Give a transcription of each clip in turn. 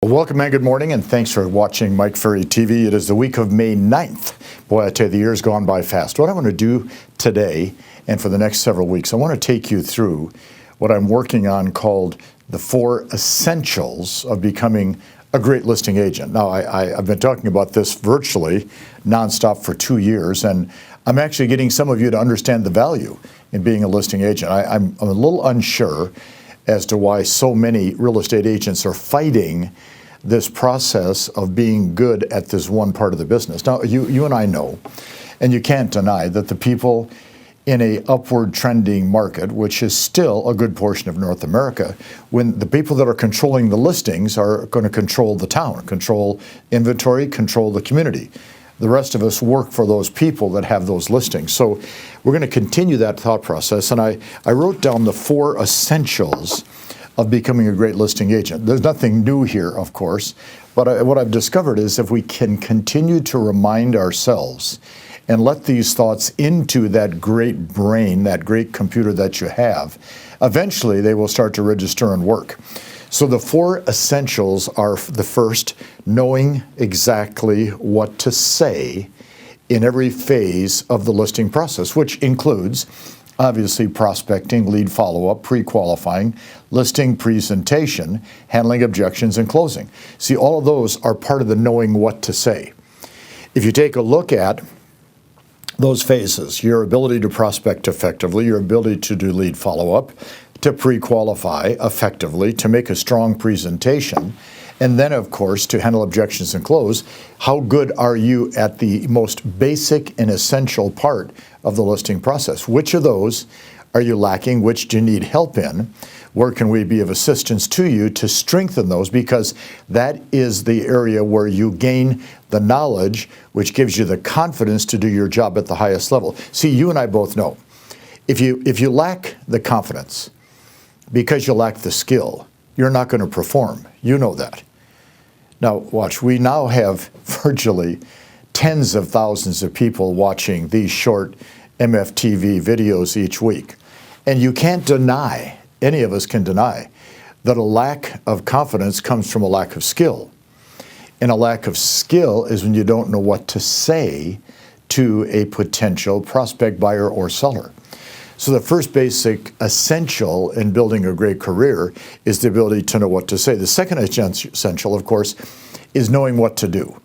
Well, welcome and good morning, and thanks for watching Mike Ferry TV. It is the week of May 9th. Boy, I tell you, the year's gone by fast. What I want to do today and for the next several weeks, I want to take you through what I'm working on called the 4 essentials of becoming a great listing agent. Now, I've been talking about this virtually nonstop for 2 years, and I'm actually getting some of you to understand the value in being a listing agent. I'm a little unsure as to why so many real estate agents are fighting this process of being good at this one part of the business. Now, you and I know, and you can't deny, that the people in a upward trending market, which is still a good portion of North America, when the people that are controlling the listings are going to control the town, control inventory, control the community. The rest of us work for those people that have those listings. So we're going to continue that thought process. And I wrote down the 4 essentials of becoming a great listing agent. There's nothing new here, of course, but what I've discovered is if we can continue to remind ourselves and let these thoughts into that great brain, that great computer that you have, eventually they will start to register and work. So the 4 essentials are: the first, knowing exactly what to say in every phase of the listing process, which includes obviously prospecting, lead follow-up, pre-qualifying, listing presentation, handling objections, and closing. See, all of those are part of the knowing what to say. If you take a look at those phases, your ability to prospect effectively, your ability to do lead follow-up, to pre-qualify effectively, to make a strong presentation, and then, of course, to handle objections and close, how good are you at the most basic and essential part of the listing process? Which of those are you lacking? Which do you need help in? Where can we be of assistance to you to strengthen those? Because that is the area where you gain the knowledge, which gives you the confidence to do your job at the highest level. See, you and I both know, if you lack the confidence because you lack the skill, you're not going to perform. You know that. Now, watch, we now have virtually tens of thousands of people watching these short MFTV videos each week. And you can't deny, any of us can deny, that a lack of confidence comes from a lack of skill. And a lack of skill is when you don't know what to say to a potential prospect, buyer, or seller. So the first basic essential in building a great career is the ability to know what to say. The second essential, of course, is knowing what to do.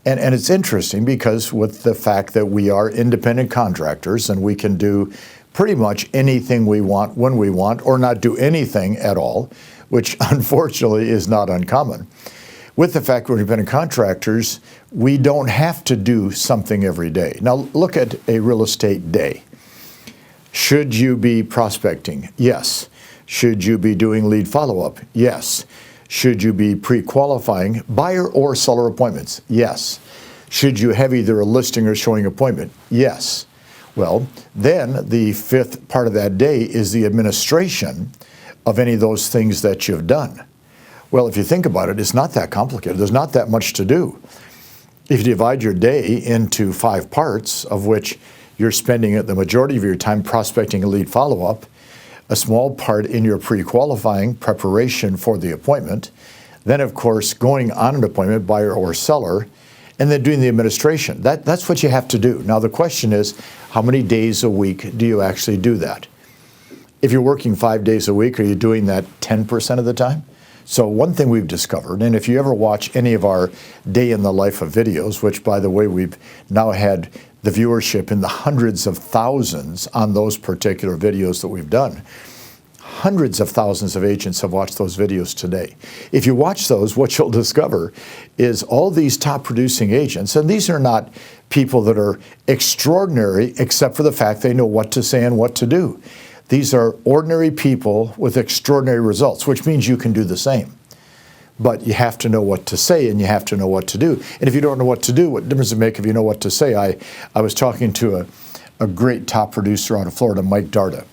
And it's interesting because with the fact that we are independent contractors and we can do pretty much anything we want when we want, or not do anything at all, which unfortunately is not uncommon. With the fact we're independent contractors, we don't have to do something every day. Now look at a real estate day. Should you be prospecting? Yes. Should you be doing lead follow-up? Yes. Should you be pre-qualifying buyer or seller appointments? Yes. Should you have either a listing or showing appointment? Yes. Well, then the 5th part of that day is the administration of any of those things that you've done. Well, if you think about it, it's not that complicated. There's not that much to do. If you divide your day into 5 parts, of which you're spending the majority of your time prospecting a lead follow-up, a small part in your pre-qualifying preparation for the appointment, then of course going on an appointment, buyer or seller, and then doing the administration. That's what you have to do. Now the question is, how many days a week do you actually do that? If you're working 5 days a week, are you doing that 10% of the time? So one thing we've discovered, and if you ever watch any of our day in the life of videos, which by the way, we've now had the viewership in the hundreds of thousands on those particular videos that we've done. Hundreds of thousands of agents have watched those videos today. If you watch those, what you'll discover is all these top producing agents, and these are not people that are extraordinary except for the fact they know what to say and what to do. These are ordinary people with extraordinary results, which means you can do the same. But you have to know what to say and you have to know what to do. And if you don't know what to do, what difference does it make if you know what to say? I was talking to a great top producer out of Florida, Mike Darda.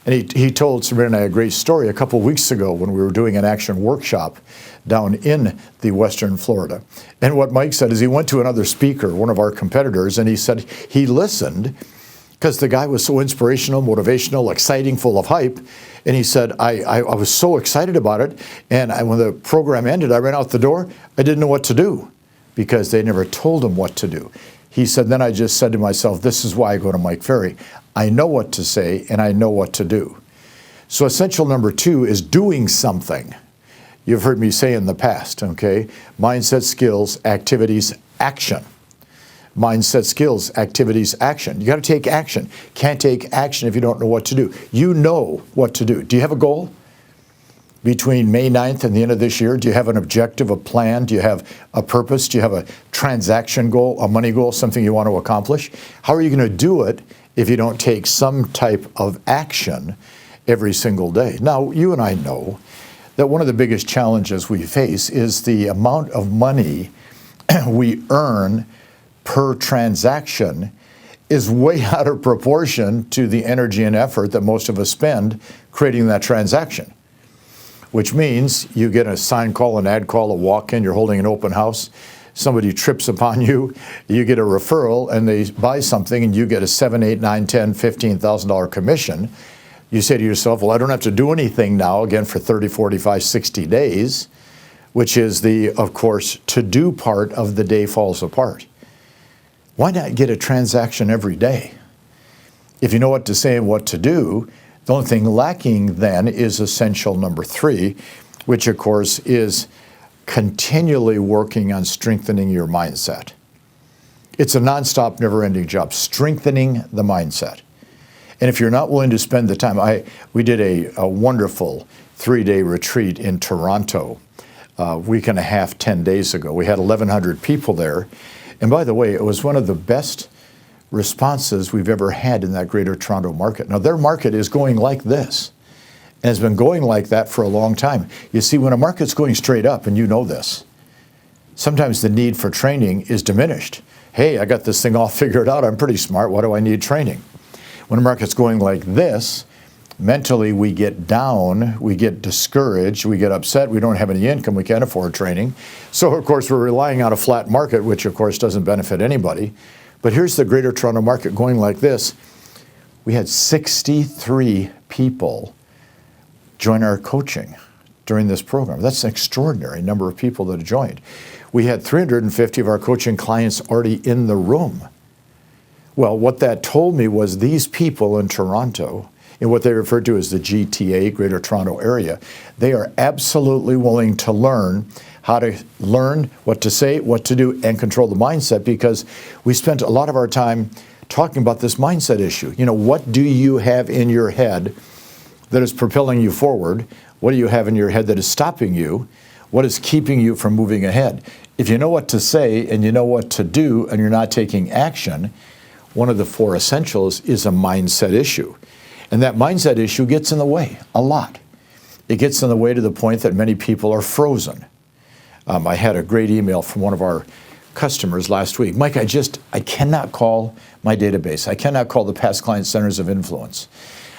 And he told Sabrina and I a great story a couple of weeks ago when we were doing an action workshop down in the Western Florida. And what Mike said is he went to another speaker, one of our competitors, and he said he listened because the guy was so inspirational, motivational, exciting, full of hype. And he said, I was so excited about it. And when the program ended, I ran out the door. I didn't know what to do because they never told him what to do. He said, then I just said to myself, this is why I go to Mike Ferry. I know what to say and I know what to do. So essential number 2 is doing something. You've heard me say in the past, okay? Mindset, skills, activities, action. Mindset, skills, activities, action. You got to take action. Can't take action if you don't know what to do. You know what to do. Do you have a goal between May 9th and the end of this year? Do you have an objective, a plan? Do you have a purpose? Do you have a transaction goal, a money goal, something you want to accomplish? How are you going to do it if you don't take some type of action every single day? Now, you and I know that one of the biggest challenges we face is the amount of money we earn per transaction is way out of proportion to the energy and effort that most of us spend creating that transaction. Which means you get a sign call, an ad call, a walk-in, you're holding an open house, somebody trips upon you, you get a referral and they buy something and you get a $7, $8, $9, $10, $15,000 commission. You say to yourself, well, I don't have to do anything now, again, for 30, 45, 60 days, which is the, of course, to-do part of the day falls apart. Why not get a transaction every day? If you know what to say and what to do, the only thing lacking then is essential number 3, which, of course, is continually working on strengthening your mindset. It's a nonstop, never-ending job, strengthening the mindset. And if you're not willing to spend the time, we did a wonderful 3-day retreat in Toronto a week and a half, 10 days ago. We had 1,100 people there. And by the way, it was one of the best responses we've ever had in that Greater Toronto market. Now, their market is going like this, and has been going like that for a long time. You see, when a market's going straight up, and you know this, sometimes the need for training is diminished. Hey, I got this thing all figured out. I'm pretty smart. Why do I need training? When a market's going like this, mentally we get down, we get discouraged, we get upset, we don't have any income, we can't afford training. So, of course, we're relying on a flat market, which, of course, doesn't benefit anybody. But here's the Greater Toronto market going like this. We had 63 people join our coaching during this program. That's an extraordinary number of people that have joined. We had 350 of our coaching clients already in the room. Well, what that told me was these people in Toronto, in what they refer to as the GTA, Greater Toronto Area, they are absolutely willing to learn how to learn what to say, what to do, and control the mindset, because we spent a lot of our time talking about this mindset issue. You know, what do you have in your head that is propelling you forward? What do you have in your head that is stopping you? What is keeping you from moving ahead? If you know what to say and you know what to do and you're not taking action, one of the 4 essentials is a mindset issue. And that mindset issue gets in the way a lot. It gets in the way to the point that many people are frozen. I had a great email from one of our customers last week. Mike, I cannot call my database. I cannot call the past client centers of influence.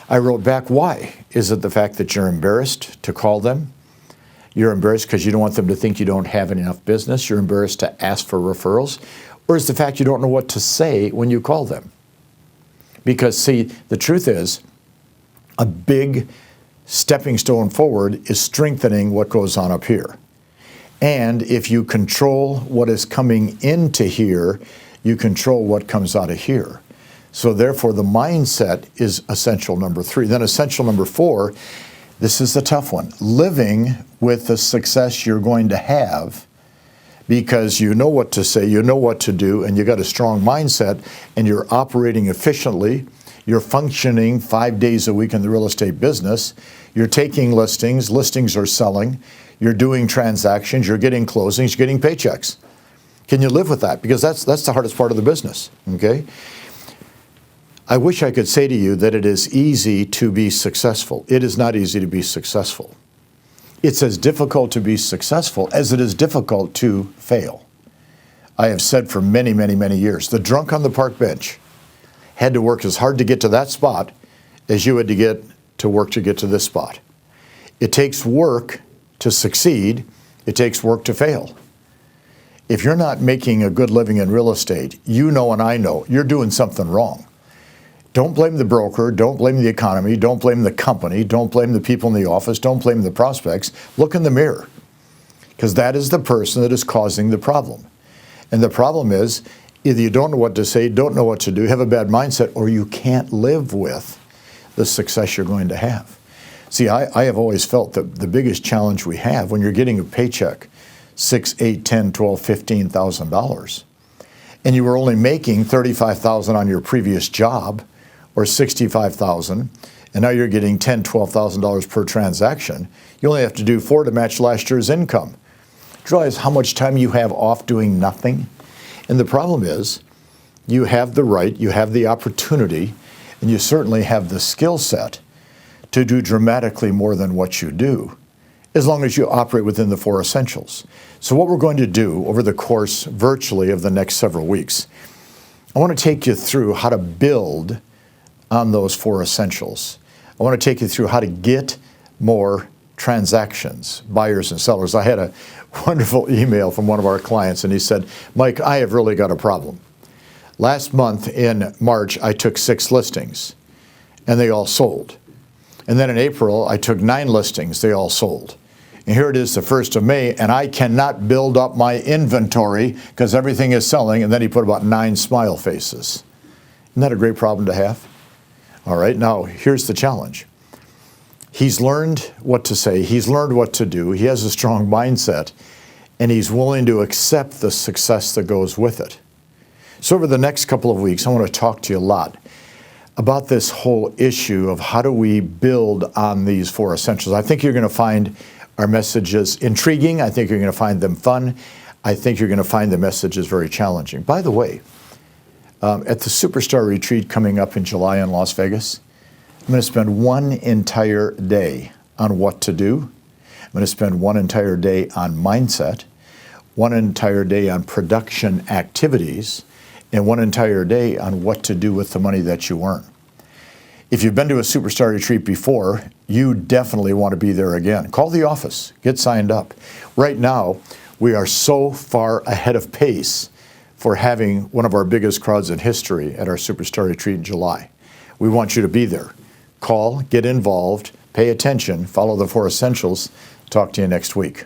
I wrote back, why? Is it the fact that you're embarrassed to call them? You're embarrassed because you don't want them to think you don't have enough business. You're embarrassed to ask for referrals. Or is the fact you don't know what to say when you call them? Because, see, the truth is, a big stepping stone forward is strengthening what goes on up here. And if you control what is coming into here, you control what comes out of here. So therefore, the mindset is essential number 3. Then essential number 4, this is the tough one. Living with the success you're going to have, because you know what to say, you know what to do, and you got a strong mindset, and you're operating efficiently. You're functioning 5 days a week in the real estate business. You're taking listings. Listings are selling. You're doing transactions. You're getting closings. You're getting paychecks. Can you live with that? Because that's the hardest part of the business, okay? I wish I could say to you that it is easy to be successful. It is not easy to be successful. It's as difficult to be successful as it is difficult to fail. I have said for many, many, many years, the drunk on the park bench had to work as hard to get to that spot as you had to get to work to get to this spot. It takes work to succeed. It takes work to fail. If you're not making a good living in real estate, you know and I know you're doing something wrong. Don't blame the broker. Don't blame the economy. Don't blame the company. Don't blame the people in the office. Don't blame the prospects. Look in the mirror, because that is the person that is causing the problem. And the problem is either you don't know what to say, don't know what to do, have a bad mindset, or you can't live with the success you're going to have. See, I have always felt that the biggest challenge we have when you're getting a paycheck, $6,000, $8,000, $10,000, $12,000, $15,000, and you were only making $35,000 on your previous job, or $65,000, and now you're getting $10,000, $12,000 per transaction. You only have to do 4 to match last year's income. Do you realize how much time you have off doing nothing? And the problem is, you have the right, you have the opportunity, and you certainly have the skill set to do dramatically more than what you do, as long as you operate within the 4 essentials. So what we're going to do over the course virtually of the next several weeks, I want to take you through how to build on those 4 essentials. I want to take you through how to get more transactions, buyers and sellers. I had a wonderful email from one of our clients, and he said, Mike, I have really got a problem. Last month in March, I took 6 listings, and they all sold. And then in April, I took 9 listings, they all sold. And here it is the 1st of May, and I cannot build up my inventory because everything is selling. And then he put about 9 smile faces. Isn't that a great problem to have? All right, now here's the challenge. He's learned what to say, he's learned what to do, he has a strong mindset, and he's willing to accept the success that goes with it. So over the next couple of weeks, I want to talk to you a lot about this whole issue of how do we build on these 4 essentials. I think you're going to find our messages intriguing. I think you're going to find them fun. I think you're going to find the messages very challenging. By the way, at the Superstar Retreat coming up in July in Las Vegas, I'm going to spend 1 entire day on what to do. I'm going to spend 1 entire day on mindset, 1 entire day on production activities, and 1 entire day on what to do with the money that you earn. If you've been to a Superstar Retreat before, you definitely want to be there again. Call the office, get signed up. Right now, we are so far ahead of pace for having one of our biggest crowds in history at our Superstar Retreat in July. We want you to be there. Call, get involved, pay attention, follow the 4 essentials. Talk to you next week.